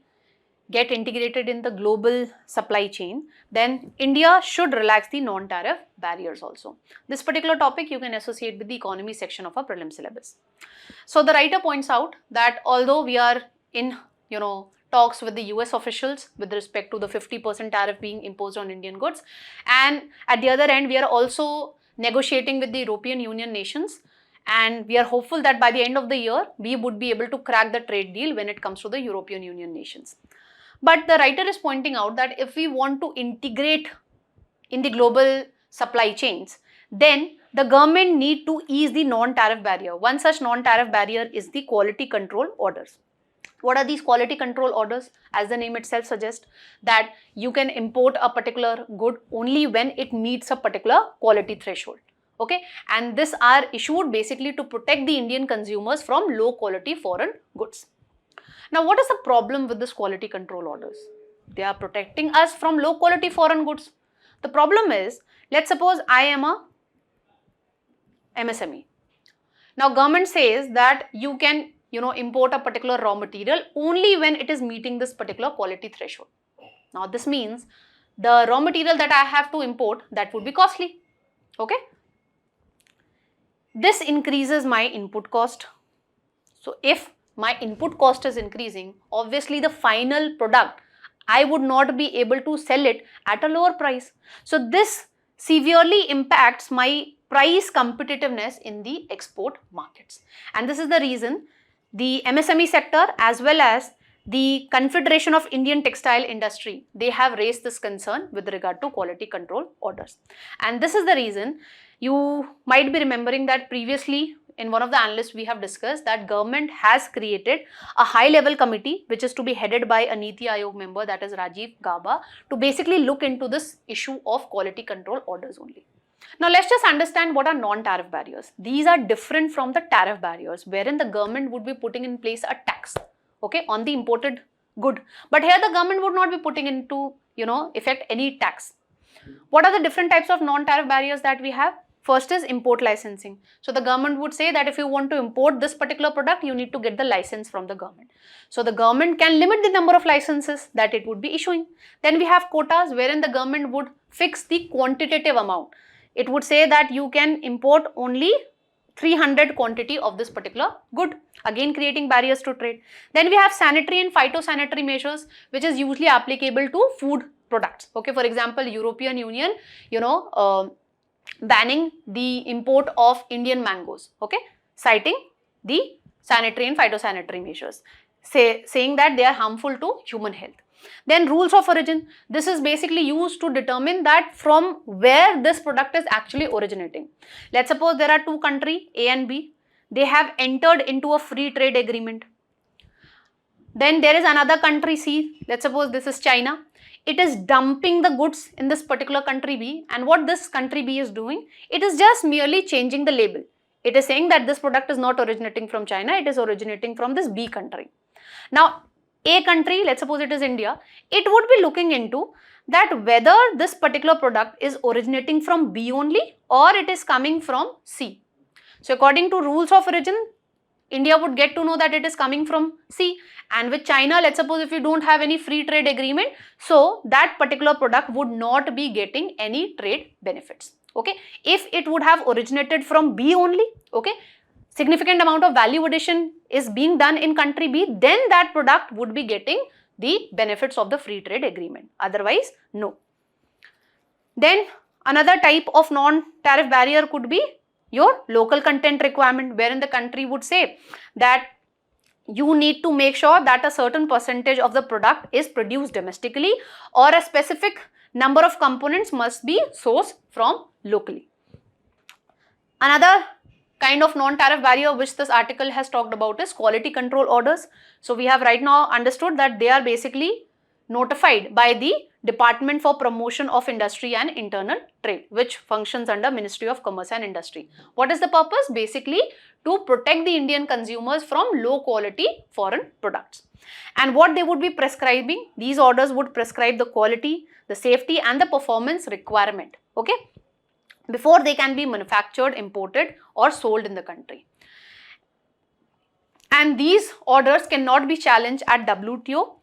get integrated in the global supply chain, then India should relax the non-tariff barriers also. This particular topic you can associate with the economy section of our prelim syllabus. So the writer points out that although we are in, talks with the US officials with respect to the 50% tariff being imposed on Indian goods, and at the other end we are also negotiating with the European Union nations, and we are hopeful that by the end of the year we would be able to crack the trade deal when it comes to the European Union nations. But the writer is pointing out that if we want to integrate in the global supply chains, then the government need to ease the non-tariff barrier. One such non-tariff barrier is the quality control orders. What are these quality control orders? As the name itself suggests, that you can import a particular good only when it meets a particular quality threshold. Okay, and this are issued basically to protect the Indian consumers from low quality foreign goods. Now, what is the problem with this quality control orders? They are protecting us from low quality foreign goods. The problem is, let's suppose I am a MSME. Now, government says that you can, import a particular raw material only when it is meeting this particular quality threshold. Now, this means the raw material that I have to import, that would be costly. Okay. This increases my input cost. So, if my input cost is increasing, obviously the final product, I would not be able to sell it at a lower price. So this severely impacts my price competitiveness in the export markets. And this is the reason the MSME sector as well as the Confederation of Indian Textile Industry, they have raised this concern with regard to quality control orders. And this is the reason you might be remembering that previously in one of the analysts we have discussed that government has created a high level committee which is to be headed by a Niti Aayog member, that is Rajiv Gaba, to basically look into this issue of quality control orders only. Now let's just understand what are non-tariff barriers. These are different from the tariff barriers wherein the government would be putting in place a tax, okay, on the imported good. But here the government would not be putting into, effect any tax. What are the different types of non-tariff barriers that we have? First is import licensing. So the government would say that if you want to import this particular product, you need to get the license from the government. So the government can limit the number of licenses that it would be issuing. Then we have quotas wherein the government would fix the quantitative amount. It would say that you can import only 300 quantity of this particular good, again creating barriers to trade. Then we have sanitary and phytosanitary measures, which is usually applicable to food products. Okay, for example, European Union, banning the import of Indian mangoes, okay, citing the sanitary and phytosanitary measures, saying that they are harmful to human health. Then rules of origin, this is basically used to determine that from where this product is actually originating. Let's suppose there are two countries, A and B, they have entered into a free trade agreement. Then there is another country C, let's suppose this is China. It is dumping the goods in this particular country B, and what this country B is doing, it is just merely changing the label. It is saying that this product is not originating from China, it is originating from this B country. Now, A country, let's suppose it is India, it would be looking into that whether this particular product is originating from B only or it is coming from C. So, according to rules of origin, India would get to know that it is coming from C, and with China, let's suppose if you don't have any free trade agreement, so that particular product would not be getting any trade benefits. Okay, if it would have originated from B only, okay, significant amount of value addition is being done in country B, then that product would be getting the benefits of the free trade agreement. Otherwise, no. Then another type of non-tariff barrier could be your local content requirement, wherein the country would say that you need to make sure that a certain percentage of the product is produced domestically, or a specific number of components must be sourced from locally. Another kind of non-tariff barrier which this article has talked about is quality control orders. So we have right now understood that they are basically notified by the Department for Promotion of Industry and Internal Trade, which functions under Ministry of Commerce and Industry. What is the purpose? Basically to protect the Indian consumers from low quality foreign products. And what they would be prescribing, these orders would prescribe the quality, the safety and the performance requirement, okay, before they can be manufactured, imported or sold in the country. And these orders cannot be challenged at WTO.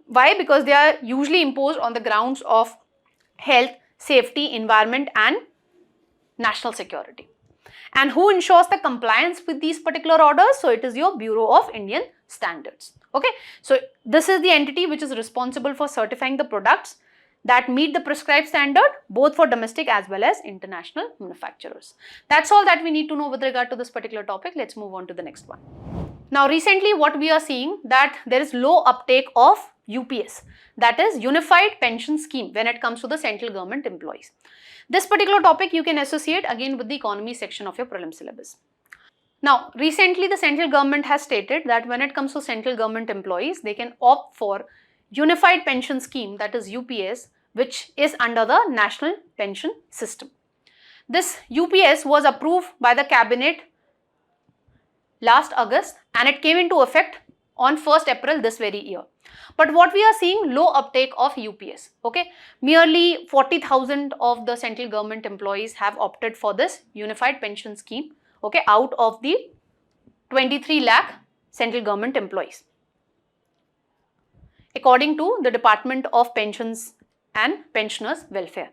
Why? Because they are usually imposed on the grounds of health, safety, environment and national security. And who ensures the compliance with these particular orders? So it is your Bureau of Indian Standards. Okay, so this is the entity which is responsible for certifying the products that meet the prescribed standard both for domestic as well as international manufacturers. That's all that we need to know with regard to this particular topic. Let's move on to the next one. Now recently what we are seeing that there is low uptake of UPS, that is Unified Pension Scheme, when it comes to the central government employees. This particular topic you can associate again with the economy section of your prelim syllabus. Now recently the central government has stated that when it comes to central government employees, they can opt for Unified Pension Scheme, that is UPS, which is under the National Pension System. This UPS was approved by the cabinet last August and it came into effect on 1st April this very year. But what we are seeing, low uptake of UPS, okay, merely 40,000 of the central government employees have opted for this Unified Pension Scheme, okay, out of the 23 lakh central government employees, according to the Department of Pensions and Pensioners Welfare.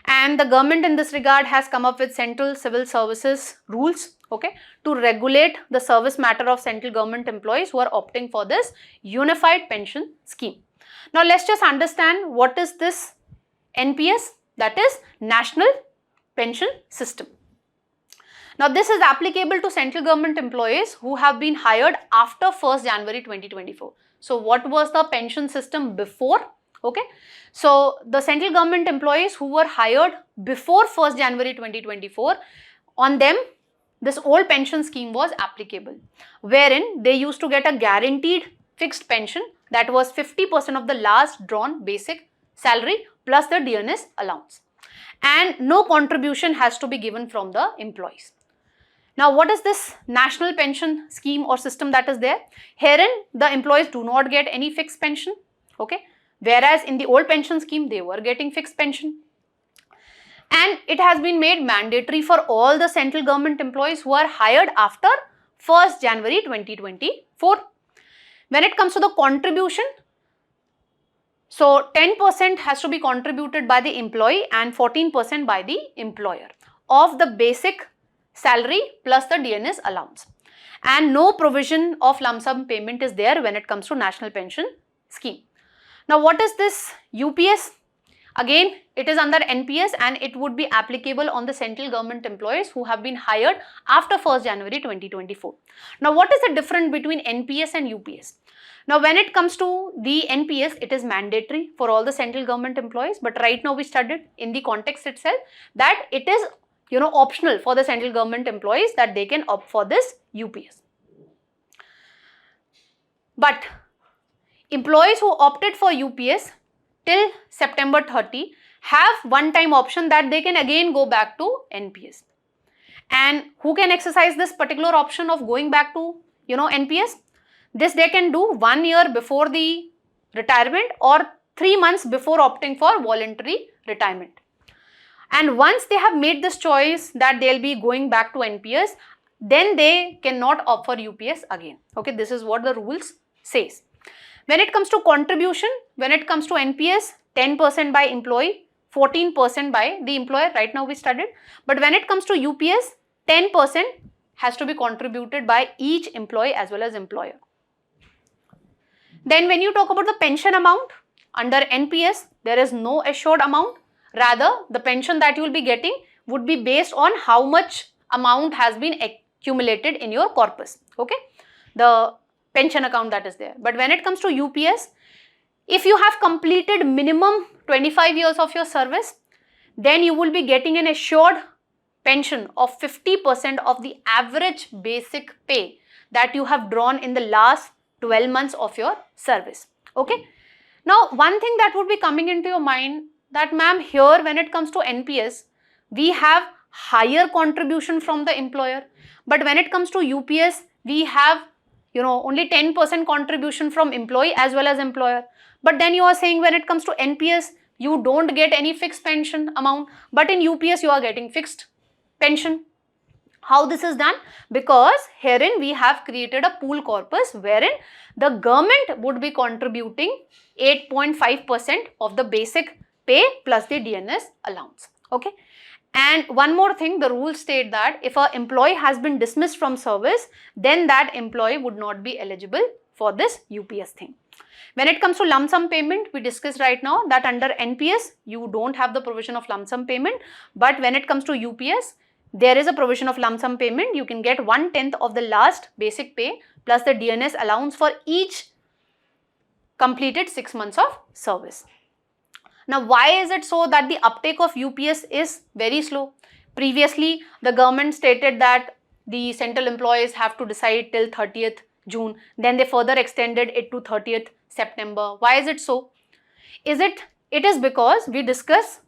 And the government in this regard has come up with Central Civil Services rules, okay, to regulate the service matter of central government employees who are opting for this Unified Pension Scheme. Now let's just understand what is this NPS, that is National Pension System. Now this is applicable to central government employees who have been hired after 1st January 2024. So what was the pension system before? Okay, so the central government employees who were hired before 1st January 2024, on them this old pension scheme was applicable, wherein they used to get a guaranteed fixed pension that was 50% of the last drawn basic salary plus the dearness allowance, and no contribution has to be given from the employees. Now what is this national pension scheme or system that is there? Herein the employees do not get any fixed pension, okay, whereas in the old pension scheme they were getting fixed pension. And it has been made mandatory for all the central government employees who are hired after 1st January 2024. When it comes to the contribution, so 10% has to be contributed by the employee and 14% by the employer of the basic salary plus the DNS allowance. And no provision of lump sum payment is there when it comes to National Pension Scheme. Now, what is this UPS? Again, it is under NPS and it would be applicable on the central government employees who have been hired after 1st January 2024. Now, what is the difference between NPS and UPS? Now, when it comes to the NPS, it is mandatory for all the central government employees, but right now we studied in the context itself that it is optional for the central government employees that they can opt for this UPS. But employees who opted for UPS till September 30 have one-time option that they can again go back to NPS. And who can exercise this particular option of going back to NPS? This they can do 1 year before the retirement or 3 months before opting for voluntary retirement. And once they have made this choice that they'll be going back to NPS, then they cannot opt for UPS again. Okay, this is what the rules says. When it comes to contribution, when it comes to NPS, 10% by employee, 14% by the employer, right now we studied. But when it comes to UPS, 10% has to be contributed by each employee as well as employer. Then when you talk about the pension amount, under NPS, there is no assured amount. Rather, the pension that you will be getting would be based on how much amount has been accumulated in your corpus. Okay, the pension account that is there. But when it comes to UPS, if you have completed minimum 25 years of your service, then you will be getting an assured pension of 50% of the average basic pay that you have drawn in the last 12 months of your service. Okay. Now, one thing that would be coming into your mind that ma'am, here when it comes to NPS, we have higher contribution from the employer, but when it comes to UPS, we have only 10% contribution from employee as well as employer. But then you are saying when it comes to NPS, you don't get any fixed pension amount, but in UPS you are getting fixed pension. How this is done? Because herein we have created a pool corpus wherein the government would be contributing 8.5% of the basic pay plus the DNS allowance. Okay. And one more thing, the rules state that if an employee has been dismissed from service, then that employee would not be eligible for this UPS thing. When it comes to lump sum payment, we discussed right now that under NPS, you don't have the provision of lump sum payment. But when it comes to UPS, there is a provision of lump sum payment. You can get 1/10 of the last basic pay plus the DNS allowance for each completed 6 months of service. Now, why is it so that the uptake of UPS is very slow? Previously, the government stated that the central employees have to decide till 30th June. Then they further extended it to 30th September. Why is it so? It is because we discuss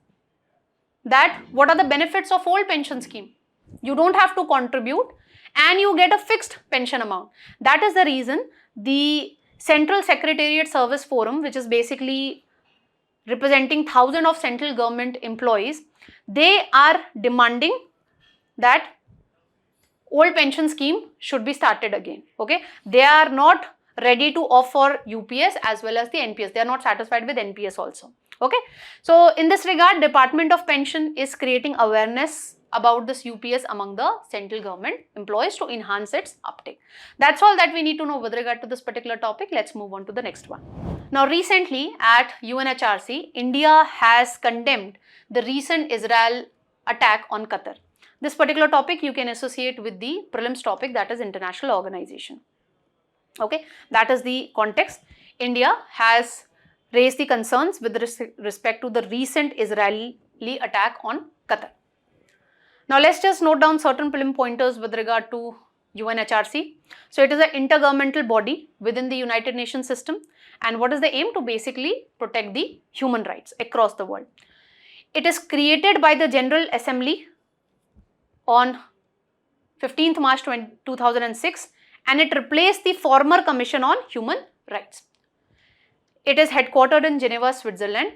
that what are the benefits of old pension scheme. You don't have to contribute and you get a fixed pension amount. That is the reason the Central Secretariat Service Forum, which is basically representing thousands of central government employees, they are demanding that old pension scheme should be started again. Okay, they are not ready to offer UPS as well as the NPS. They are not satisfied with NPS also. Okay, so in this regard, Department of Pension is creating awareness about this UPS among the central government employees to enhance its uptake. That's all that we need to know with regard to this particular topic. Let's move on to the next one. Now, recently at UNHRC, India has condemned the recent Israel attack on Qatar. This particular topic you can associate with the prelims topic, that is international organization. Okay, that is the context. India has raised the concerns with respect to the recent Israeli attack on Qatar. Now, let's just note down certain prelim pointers with regard to UNHRC. So, it is an intergovernmental body within the United Nations system. And what is the aim? To basically protect the human rights across the world. It is created by the General Assembly on 15th March 2006 and it replaced the former Commission on Human Rights. It is headquartered in Geneva, Switzerland.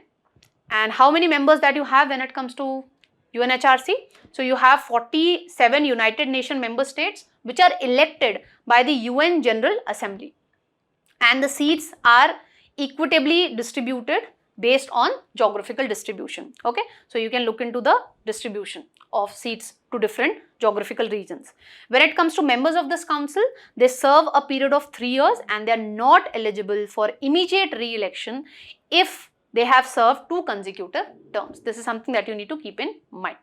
And how many members that you have when it comes to UNHRC? So, you have 47 United Nations member states which are elected by the UN General Assembly. And the seats are equitably distributed based on geographical distribution. Okay, so you can look into the distribution of seats to different geographical regions. When it comes to members of this council, they serve a period of 3 years and they are not eligible for immediate re-election if they have served 2 consecutive terms. This is something that you need to keep in mind.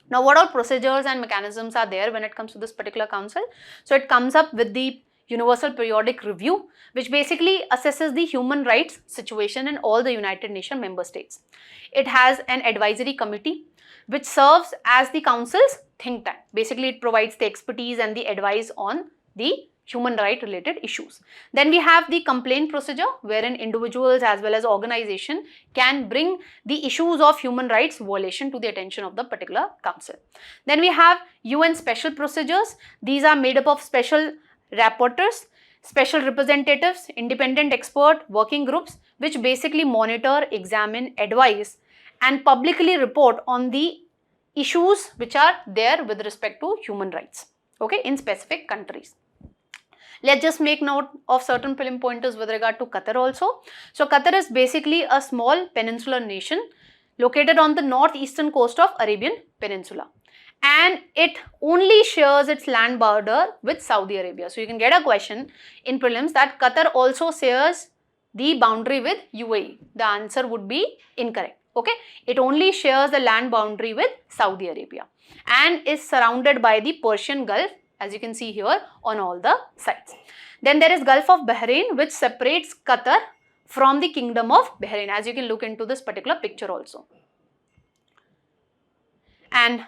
Now, what all procedures and mechanisms are there when it comes to this particular council? So, it comes up with the Universal Periodic Review, which basically assesses the human rights situation in all the United Nations member states. It has an advisory committee which serves as the council's think tank. Basically, it provides the expertise and the advice on the human right related issues. Then we have the complaint procedure, wherein individuals as well as organization can bring the issues of human rights violation to the attention of the particular council. Then we have UN special procedures. These are made up of special rapporteurs, special representatives, independent expert working groups, which basically monitor, examine, advise and publicly report on the issues which are there with respect to human rights, okay, in specific countries. Let's just make note of certain film pointers with regard to Qatar also. So, Qatar is basically a small peninsular nation located on the northeastern coast of Arabian Peninsula, and it only shares its land border with Saudi Arabia. So, you can get a question in prelims that Qatar also shares the boundary with UAE. The answer would be incorrect. Okay, it only shares the land boundary with Saudi Arabia and is surrounded by the Persian Gulf, as you can see here on all the sides. Then there is Gulf of Bahrain, which separates Qatar from the Kingdom of Bahrain, as you can look into this particular picture also. And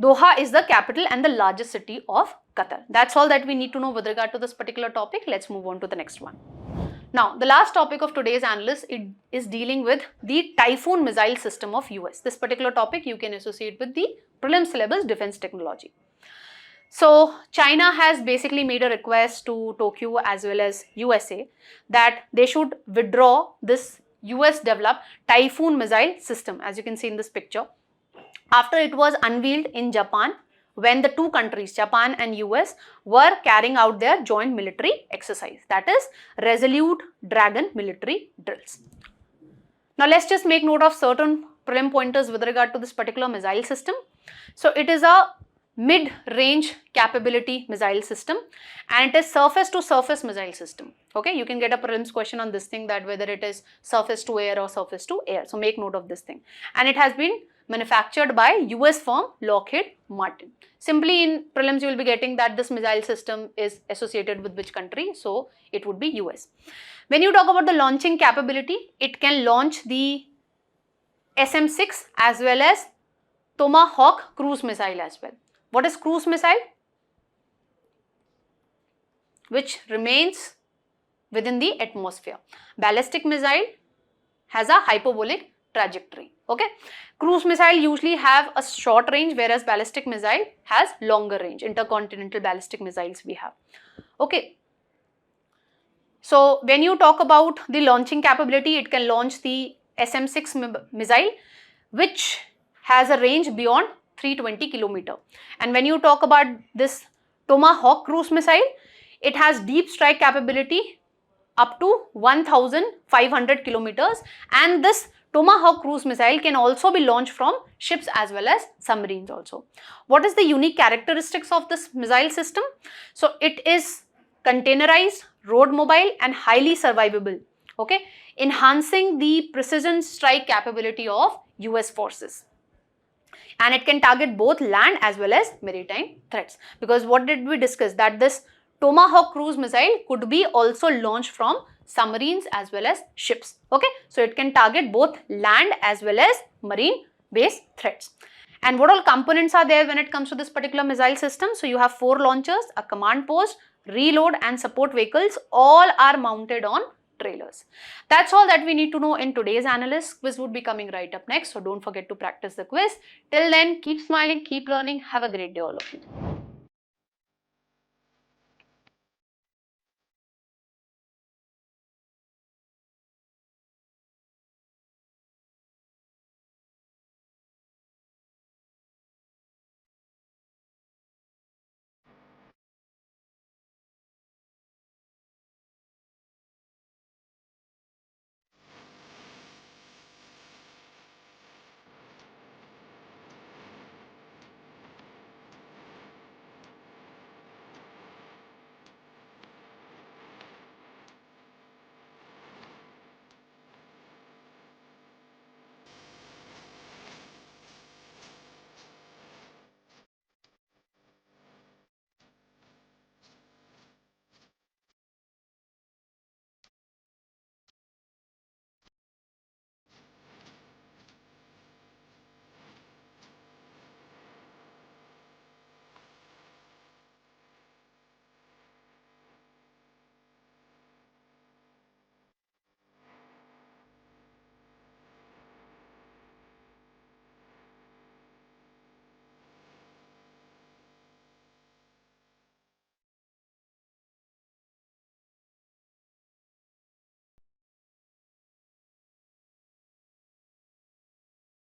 Doha is the capital and the largest city of Qatar. That's all that we need to know with regard to this particular topic. Let's move on to the next one. Now, the last topic of today's analysis is dealing with the Typhoon missile system of US. This particular topic you can associate with the prelim syllabus defense technology. So, China has basically made a request to Tokyo as well as USA that they should withdraw this US developed Typhoon missile system, as you can see in this picture, after it was unveiled in Japan when the two countries, Japan and US, were carrying out their joint military exercise, that is Resolute Dragon military drills. Now, let's just make note of certain prelim pointers with regard to this particular missile system. So, it is a mid-range capability missile system and it is surface to surface missile system. Okay, you can get a prelims question on this thing, that whether it is surface to air or surface to air. So, make note of this thing. And it has been manufactured by US firm Lockheed Martin. Simply in prelims you will be getting that this missile system is associated with which country, so it would be US. When you talk about the launching capability, it can launch the SM-6 as well as Tomahawk cruise missile as well. What is cruise missile? Which remains within the atmosphere. Ballistic missile has a hyperbolic trajectory. Okay, cruise missile usually have a short range, whereas ballistic missile has longer range. Intercontinental ballistic missiles we have. Okay, so when you talk about the launching capability, it can launch the SM-6 missile, which has a range beyond 320 km. And when you talk about this Tomahawk cruise missile, it has deep strike capability up to 1500 kilometers, and this Tomahawk cruise missile can also be launched from ships as well as submarines also. What is the unique characteristics of this missile system? So, it is containerized, road mobile and highly survivable, okay, enhancing the precision strike capability of US forces. And it can target both land as well as maritime threats, because what did we discuss, that this Tomahawk cruise missile could be also launched from submarines as well as ships. Okay, so it can target both land as well as marine based threats. And what all components are there when it comes to this particular missile system? So you have 4 launchers, a command post, reload and support vehicles, all are mounted on trailers. That's all that we need to know in today's analysis. Quiz would be coming right up next, so don't forget to practice the quiz. Till then, keep smiling, keep learning. Have a great day all of you.